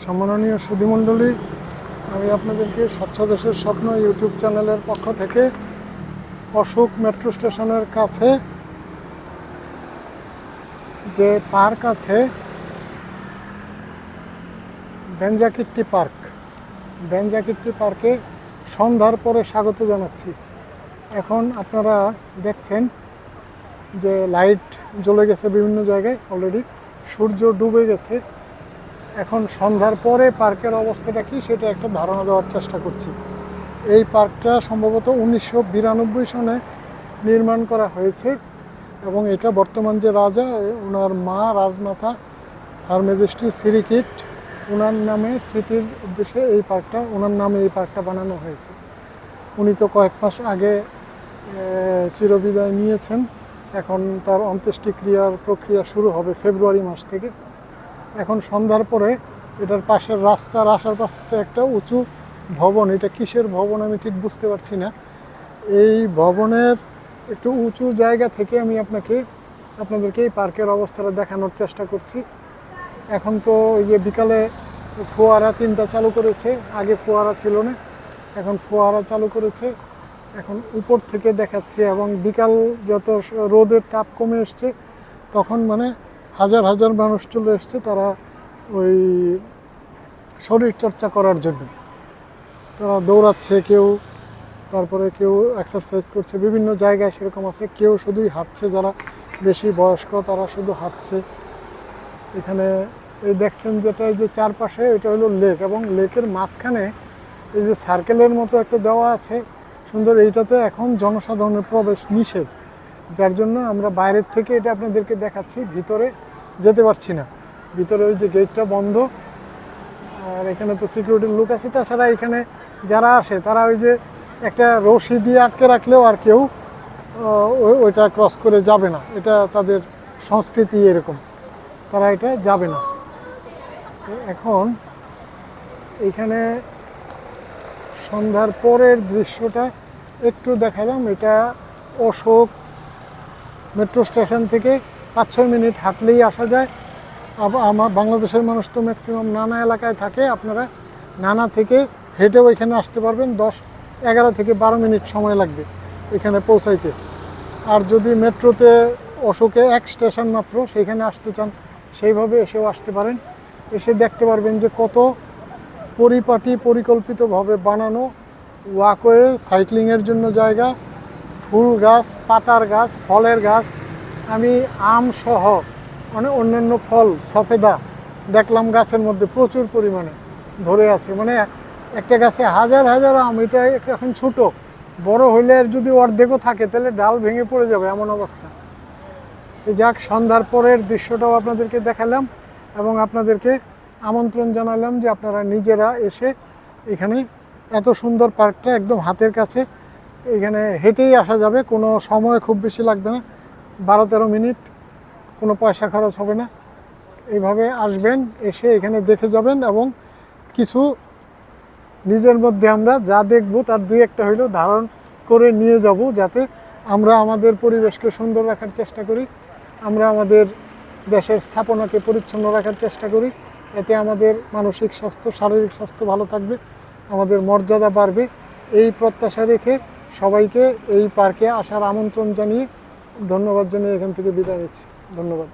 সম্মাননীয় সুধীমণ্ডলী, আমি আপনাদেরকে স্বচ্ছ দেশের স্বপ্ন ইউটিউব চ্যানেলের পক্ষ থেকে অশোক মেট্রো স্টেশনের কাছে যে পার্ক আছে বেঞ্জাকিট্টি পার্কে সন্ধ্যার পরে স্বাগত জানাচ্ছি। এখন আপনারা দেখছেন যে লাইট জ্বলে গেছে বিভিন্ন জায়গায়, অলরেডি সূর্য ডুবে গেছে। এখন সন্ধ্যার পরে পার্কের অবস্থাটা কি সেটা একটা ধারণা দেওয়ার চেষ্টা করছি। এই পার্কটা সম্ভবত 1992 সনে নির্মাণ করা হয়েছে এবং এটা বর্তমান যে রাজা, ওনার মা রাজমাতা হার মেজেস্টি সিরিকিট, ওনার নামে স্মৃতির উদ্দেশ্যে ওনার নামে এই পার্কটা বানানো হয়েছে। উনি তো কয়েক মাস আগে চিরবিদায় নিয়েছেন। এখন তার অন্ত্যেষ্টিক্রিয়ার প্রক্রিয়া শুরু হবে ফেব্রুয়ারি মাস থেকে। এখন সন্ধ্যার পরে এটার পাশের রাস্তার আসার পাশে একটা উঁচু ভবন, এটা কিসের ভবন আমি ঠিক বুঝতে পারছি না। এই ভবনের একটু উঁচু জায়গা থেকে আমি আপনাদেরকে এই পার্কের অবস্থাটা দেখানোর চেষ্টা করছি। এখন তো ওই যে বিকালে ফোয়ারা 3টা চালু করেছে, আগে ফোয়ারা ছিল না, এখন ফোয়ারা চালু করেছে। এখন উপর থেকে দেখাচ্ছে এবং বিকাল যত রোদের তাপ কমে এসছে তখন মানে হাজার হাজার মানুষ চলে এসছে, তারা ওই শরীরচর্চা করার জন্য তারা দৌড়াচ্ছে, কেউ তারপরে কেউ এক্সারসাইজ করছে, বিভিন্ন জায়গায় সেরকম আছে। কেউ শুধুই হাঁটছে, যারা বেশি বয়স্ক তারা শুধু হাঁটছে। এখানে এই দেখছেন যেটা, এই যে চারপাশে এটা হলো লেক, এবং লেকের মাঝখানে এই যে সার্কেলের মতো একটা দেওয়া আছে সুন্দর, এইটাতে এখন জনসাধারণের প্রবেশ নিষেধ, যার জন্য আমরা বাইরের থেকে এটা আপনাদেরকে দেখাচ্ছি, ভিতরে যেতে পারছি না। ভিতরে ওই যে গেটটা বন্ধ, আর এখানে তো সিকিউরিটির লোক আছে। তাছাড়া এখানে যারা আসে তারা ওই যে একটা রশি দিয়ে আটকে রাখলেও আর কেউ ওইটা ক্রস করে যাবে না, এটা তাদের সংস্কৃতি এরকম, তারা এটা যাবে না। এখন এখানে সন্ধ্যার পরের দৃশ্যটা একটু দেখালাম। এটা অশোক মেট্রো স্টেশন থেকে 5-6 মিনিট হাঁটলেই আসা যায়। আমার বাংলাদেশের মানুষ তো ম্যাক্সিমাম নানা এলাকায় থাকে, আপনারা নানা থেকে হেঁটেও এখানে আসতে পারবেন। 11 থেকে 12 মিনিট সময় লাগবে এখানে পৌঁছাইতে। আর যদি মেট্রোতে অশোকে 1 স্টেশন মাত্র, সেইখানে আসতে চান সেইভাবে এসেও আসতে পারেন। এসে দেখতে পারবেন যে কত পরিকল্পিতভাবে বানানো ওয়াকওয়ে, সাইক্লিংয়ের জন্য জায়গা, ফুল গাছ, পাতার গাছ, ফলের গাছ। আমি আম সহ মানে অন্যান্য ফল, সফেদা দেখলাম গাছের মধ্যে প্রচুর পরিমাণে ধরে আছে। মানে একটা গাছে হাজার হাজার আম। এটা এখন ছোট, বড় হইলে আর যদি অর্ধেকও থাকে তাহলে ডাল ভেঙে পড়ে যাবে, এমন অবস্থা। যাক, সন্ধ্যার পরের দৃশ্যটাও আপনাদেরকে দেখালাম এবং আপনাদেরকে আমন্ত্রণ জানালাম যে আপনারা নিজেরা এসে এখানে এত সুন্দর পার্কটা একদম হাতের কাছে, এখানে হেঁটেই আসা যাবে, কোনো সময় খুব বেশি লাগবে না, 12-13 মিনিট, কোনো পয়সা খরচ হবে না। এইভাবে আসবেন, এসে এখানে দেখে যাবেন এবং কিছু নিজের মধ্যে আমরা যা দেখব তার 2-1টা হইলেও ধারণ করে নিয়ে যাব, যাতে আমরা আমাদের পরিবেশকে সুন্দর রাখার চেষ্টা করি, আমরা আমাদের দেশের স্থাপনাকে পরিচ্ছন্ন রাখার চেষ্টা করি। এতে আমাদের মানসিক স্বাস্থ্য, শারীরিক স্বাস্থ্য ভালো থাকবে, আমাদের মর্যাদা বাড়বে। এই প্রত্যাশা রেখে সবাইকে এই পার্কে আসার আমন্ত্রণ জানিয়ে ধন্যবাদ জানিয়ে এখান থেকে বিদায় নিচ্ছি। ধন্যবাদ।